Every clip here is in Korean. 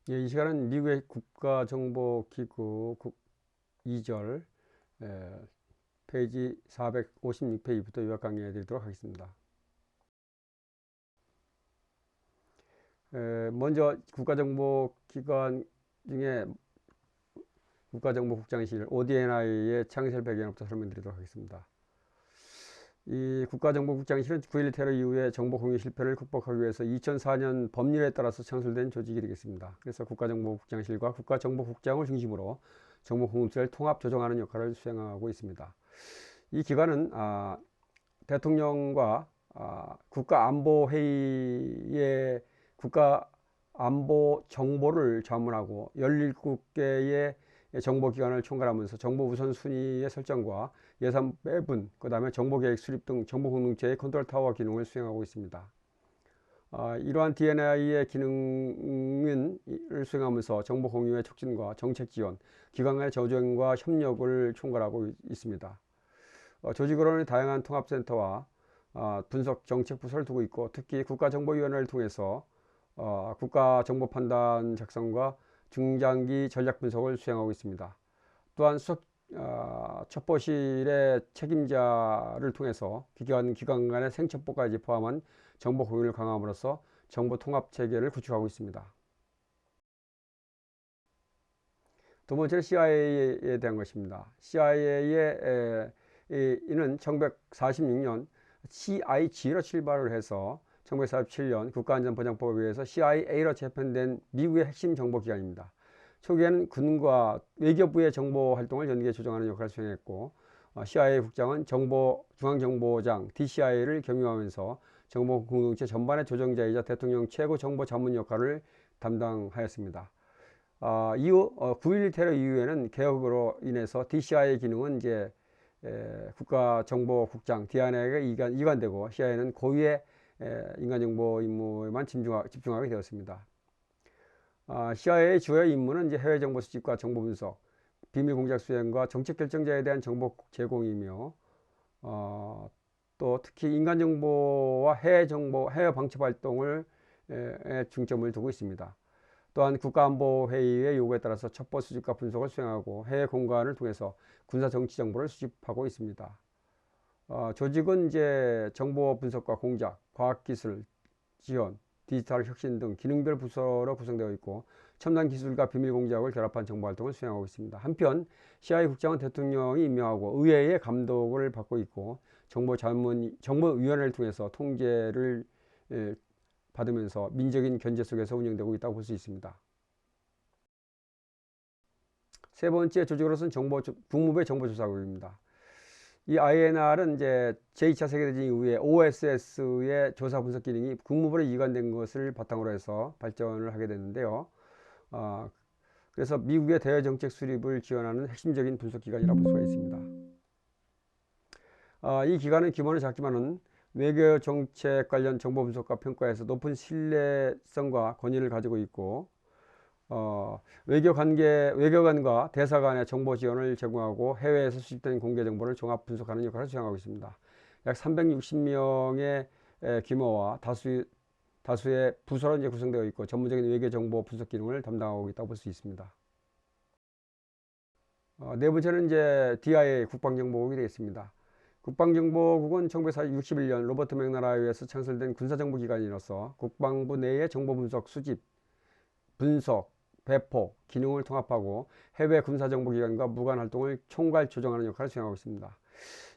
예, 이 시간은 미국의 국가정보기구 2절 페이지 456페이지부터 요약 강의해 드리도록 하겠습니다. 먼저 국가정보기관 중에 국가정보국장실 ODNI의 창설 배경부터 설명드리도록 하겠습니다. 이 국가정보국장실은 9.11 테러 이후에 정보 공유 실패를 극복하기 위해서 2004년 법률에 따라서 창설된 조직이 되겠습니다. 그래서 국가정보국장실과 국가정보국장을 중심으로 정보 공급체를 통합 조정하는 역할을 수행하고 있습니다. 이 기관은 대통령과 국가안보회의의 국가안보 정보를 자문하고 17개의 정보기관을 총괄하면서 정보 우선순위의 설정과 예산 배분, 그 다음에 정보계획 수립 등 정보공동체의 컨트롤타워 기능을 수행하고 있습니다. 이러한 DNI의 기능을 수행하면서 정보 공유의 촉진과 정책 지원, 기관 간의 조정과 협력을 총괄하고 있습니다. 조직으로는 다양한 통합센터와 분석 정책 부서를 두고 있고, 특히 국가정보위원회를 통해서 국가정보판단 작성과 중장기 전략 분석을 수행하고 있습니다. 또한 수석 첩보실의 책임자를 통해서 기관 간의 생첩보까지 포함한 정보 공유를 강화함으로써 정보 통합 체계를 구축하고 있습니다. 두 번째는 CIA에 대한 것입니다. CIA의 이는 1946년 CIG로 출발을 해서 1947년 국가안전보장법에 의해서 CIA로 재편된 미국의 핵심 정보기관입니다. 초기에는 군과 외교부의 정보활동을 연계해 조정하는 역할을 수행했고, CIA 국장은 중앙정보장 DCI를 경유하면서 정보공동체 전반의 조정자이자 대통령 최고 정보 자문 역할을 담당하였습니다. 이후 9.11 테러 이후에는 개혁으로 인해서 DCI의 기능은 이제 국가정보국장 DNI가 이관되고 CIA는 고유의 인간정보 임무에만 집중하게 되었습니다. CIA의 주요 임무는 이제 해외 정보 수집과 정보 분석, 비밀 공작 수행과 정책 결정자에 대한 정보 제공이며, 또 특히 인간 정보와 해외 정보, 해외 방첩 활동을 중점을 두고 있습니다. 또한 국가안보회의의 요구에 따라서 첩보 수집과 분석을 수행하고 해외 공간을 통해서 군사 정치 정보를 수집하고 있습니다. 조직은 이제 정보 분석과 공작, 과학기술 지원, 디지털 혁신 등 기능별 부서로 구성되어 있고, 첨단 기술과 비밀 공작을 결합한 정보 활동을 수행하고 있습니다. 한편 CIA 국장은 대통령이 임명하고 의회의 감독을 받고 있고, 정보위원회를 통해서 통제를 받으면서 민적인 견제 속에서 운영되고 있다고 볼 수 있습니다. 세 번째 조직으로서는 국무부의 정보조사국입니다. 이 INR은 이제 제2차 세계대전 이후에 OSS의 조사 분석 기능이 국무부로 이관된 것을 바탕으로 해서 발전을 하게 됐는데요. 그래서 미국의 대외 정책 수립을 지원하는 핵심적인 분석 기관이라고 볼 수가 있습니다. 이 기관은 규모는 작지만은 외교 정책 관련 정보 분석과 평가에서 높은 신뢰성과 권위를 가지고 있고, 외교관과 대사관의 정보 지원을 제공하고 해외에서 수집된 공개 정보를 종합 분석하는 역할을 수행하고 있습니다. 약 360명의 규모와 다수의 부서로 이제 구성되어 있고, 전문적인 외교 정보 분석 기능을 담당하고 있다고 볼 수 있습니다. 네 번째는 이제 DIA 국방정보국이 되겠습니다. 국방정보국은 1961년 로버트 맥나라에 의해서 창설된 군사정보기관이로서 국방부 내의 정보 수집, 분석, 배포, 기능을 통합하고 해외 군사정보기관과 무관 활동을 총괄 조정하는 역할을 수행하고 있습니다.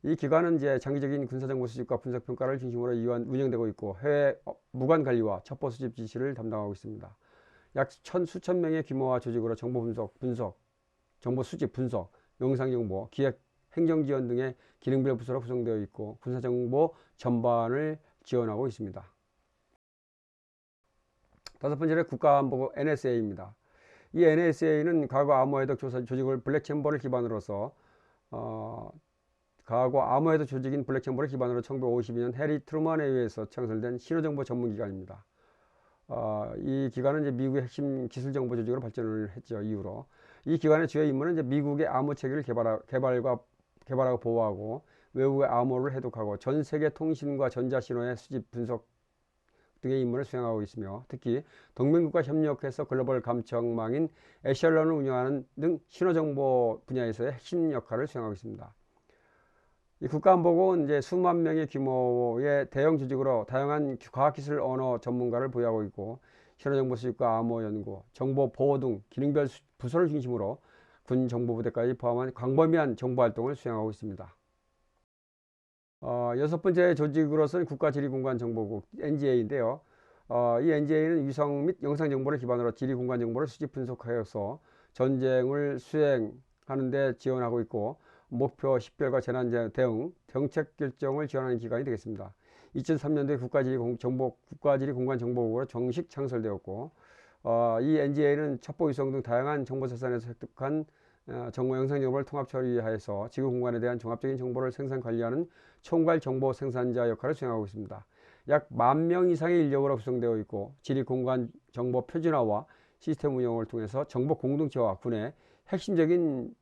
이 기관은 이제 장기적인 군사정보 수집과 분석 평가를 중심으로 운영되고 있고, 해외 무관 관리와 첩보 수집 지시를 담당하고 있습니다. 약 수천 명의 규모와 조직으로 정보 수집, 분석, 영상정보, 기획, 행정지원 등의 기능별 부서로 구성되어 있고, 군사정보 전반을 지원하고 있습니다. 다섯 번째는 국가안보국 NSA입니다. 이 NSA는 과거 암호해독 조사 조직을 블랙챔버를 기반으로서 과거 암호해독 조직인 블랙챔버를 기반으로 1952년 해리 트루먼에 의해서 창설된 신호정보 전문기관입니다. 이 기관은 이제 미국의 핵심 기술정보 조직으로 발전을 했죠. 이후로 이 기관의 주요 임무는 이제 미국의 암호 체계를 개발하고 보호하고 외국의 암호를 해독하고 전 세계 통신과 전자신호의 수집 분석 등의 임무를 수행하고 있으며 특히 동맹국과 협력해서 글로벌 감청망인 에셜런을 운영하는 등 신호정보 분야에서의 핵심 역할을 수행하고 있습니다. 이 국가안보국은 이제 수만 명의 규모의 대형 조직으로 다양한 과학기술 언어 전문가를 보유하고 있고 신호정보 수집과 암호 연구, 정보 보호 등 기능별 부서를 중심으로 군 정보부대까지 포함한 광범위한 정보활동을 수행하고 있습니다. 여섯 번째 조직으로서는 국가지리공간정보국 NGA인데요. 이 NGA는 위성 및 영상 정보를 기반으로 지리공간 정보를 수집 분석하여서 전쟁을 수행하는 데 지원하고 있고 목표 식별과 재난 대응, 정책 결정을 지원하는 기관이 되겠습니다. 2003년도에 국가지리공간정보국으로 정식 창설되었고 이 NGA는 첩보 위성 등 다양한 정보자산에서 획득한 정보 영상 정보를 통합 처리하여서 지구 공간에 대한 종합적인 정보를 생산 관리하는 총괄 정보 생산자 역할을 수행하고 있습니다. 약 10,000명 이상의 인력으로 구성되어 있고 지리 공간 정보 표준화와 시스템 운영을 통해서 정보 공동체와 군의 핵심적인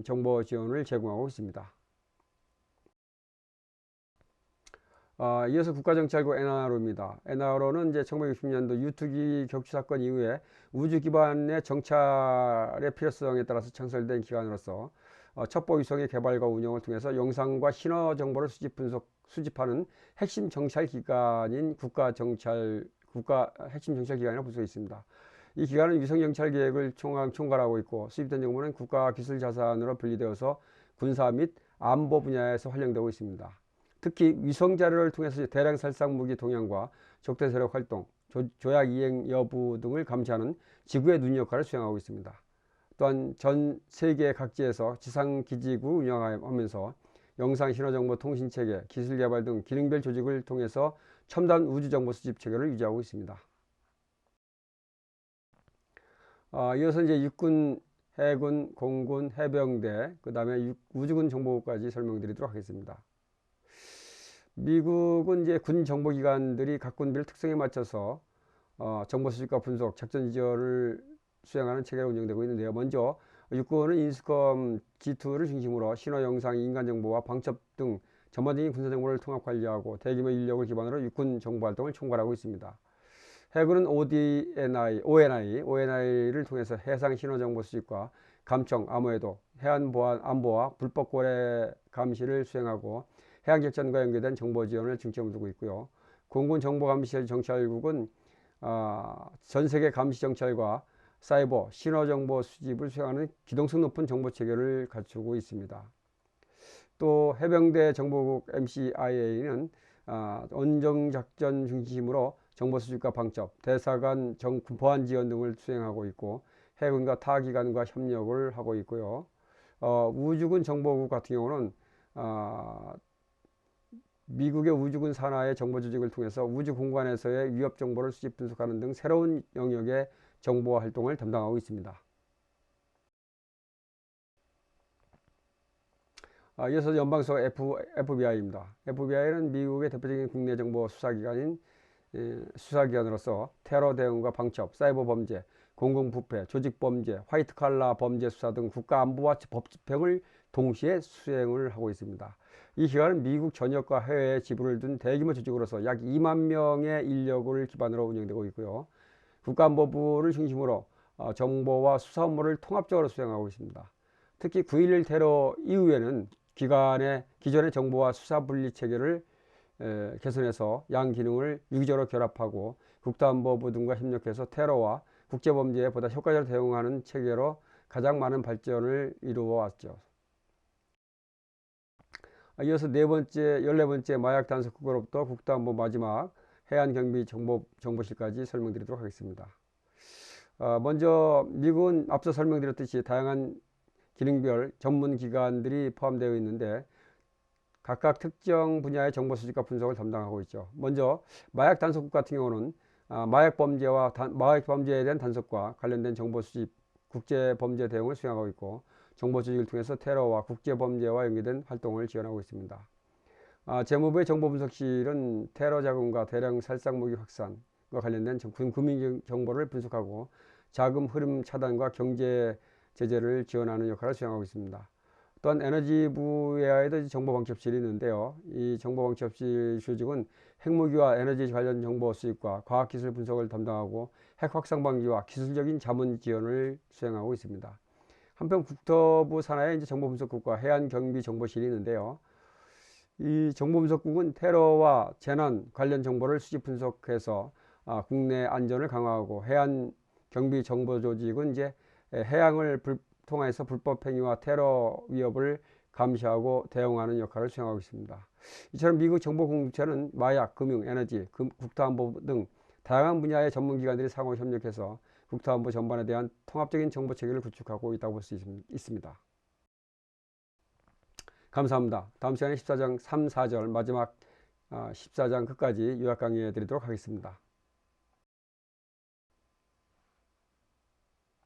정보 지원을 제공하고 있습니다. 이어서 국가정찰국 NRO입니다. NRO는 이제 1960년도 유투기 격추 사건 이후에 우주 기반의 정찰의 필요성에 따라서 창설된 기관으로서 첩보 위성의 개발과 운영을 통해서 영상과 신호 정보를 수집하는 핵심 정찰 기관인 국가 핵심 정찰 기관이라고 볼 수 있습니다. 이 기관은 위성 정찰 계획을 총괄하고 있고 수집된 정보는 국가 기술 자산으로 분리되어서 군사 및 안보 분야에서 활용되고 있습니다. 특히 위성 자료를 통해서 대량 살상 무기 동향과 적대 세력 활동, 조약 이행 여부 등을 감시하는 지구의 눈 역할을 수행하고 있습니다. 또한 전 세계 각지에서 지상기지구 운영하면서 영상 신호정보 통신체계, 기술개발 등 기능별 조직을 통해서 첨단 우주정보 수집 체계를 유지하고 있습니다. 이어서 이제 육군, 해군, 공군, 해병대, 그 다음에 우주군 정보국까지 설명드리도록 하겠습니다. 미국은 이제 군 정보기관들이 각 군별 특성에 맞춰서 정보 수집과 분석, 작전 지원을 수행하는 체계가 운영되고 있는데요. 먼저 육군은 인스컴 G2를 중심으로 신호, 영상, 인간정보와 방첩 등 전반적인 군사정보를 통합 관리하고 대규모 인력을 기반으로 육군 정보활동을 총괄하고 있습니다. 해군은 ONI를 통해서 해상 신호정보 수집과 감청, 암호해독, 해안보안 안보와 불법 거래 감시를 수행하고 해양작전과 연계된 정보 지원을 중점을 두고 있고요. 공군 정보감시 정찰국은 전세계 감시 정찰과 사이버, 신호정보 수집을 수행하는 기동성 높은 정보체계를 갖추고 있습니다. 또 해병대 정보국 MCIA는 원정작전 중심으로 정보 수집과 방첩, 대사관 보안 지원 등을 수행하고 있고 해군과 타 기관과 협력을 하고 있고요. 우주군 정보국 같은 경우는 미국의 우주군 산하의 정보 조직을 통해서 우주 공간에서의 위협 정보를 수집 분석하는 등 새로운 영역의 정보 활동을 담당하고 있습니다. 이어서 연방소 FBI입니다. FBI는 미국의 대표적인 국내 정보 수사기관으로서 테러 대응과 방첩, 사이버 범죄, 공공부패, 조직범죄, 화이트칼라 범죄 수사 등 국가안보와 법 집행을 동시에 수행을 하고 있습니다. 이 기관은 미국 전역과 해외에 지분을 둔 대규모 조직으로서 약 2만 명의 인력을 기반으로 운영되고 있고요. 국가안보부를 중심으로 정보와 수사 업무를 통합적으로 수행하고 있습니다. 특히 9.11 테러 이후에는 기존의 정보와 수사 분리 체계를 개선해서 양 기능을 유기적으로 결합하고 국가안보부 등과 협력해서 테러와 국제범죄에 보다 효과적으로 대응하는 체계로 가장 많은 발전을 이루어 왔죠. 이어서 14번째 마약 단속국으로부터 국가안보 마지막 해안경비 정보실까지 설명드리도록 하겠습니다. 먼저 미국은 앞서 설명드렸듯이 다양한 기능별 전문기관들이 포함되어 있는데 각각 특정 분야의 정보 수집과 분석을 담당하고 있죠. 먼저 마약 단속국 같은 경우는 마약 범죄에 대한 단속과 관련된 정보 수집, 국제범죄 대응을 수행하고 있고 정보 조직을 통해서 테러와 국제범죄와 연계된 활동을 지원하고 있습니다. 재무부의 정보분석실은 테러 자금과 대량 살상무기 확산과 관련된 금융 정보를 분석하고 자금 흐름 차단과 경제 제재를 지원하는 역할을 수행하고 있습니다. 또한 에너지 분야에도 정보방첩실이 있는데요. 이 정보방첩실 조직은 핵무기와 에너지 관련 정보 수집과 과학기술 분석을 담당하고 핵 확산 방지와 기술적인 자문 지원을 수행하고 있습니다. 한편 국토부 산하에 이제 정보분석국과 해안경비정보실이 있는데요. 이 정보분석국은 테러와 재난 관련 정보를 수집 분석해서 국내 안전을 강화하고, 해안경비정보조직은 이제 해양을 통해서 불법 행위와 테러 위협을 감시하고 대응하는 역할을 수행하고 있습니다. 이처럼 미국 정보공동체는 마약, 금융, 에너지, 국토안보 등 다양한 분야의 전문기관들이 상호 협력해서 국토안보 전반에 대한 통합적인 정보체계를 구축하고 있다고 볼 수 있습니다. 감사합니다. 다음 시간에 14장 3, 4절 마지막 14장 끝까지 요약 강의해 드리도록 하겠습니다.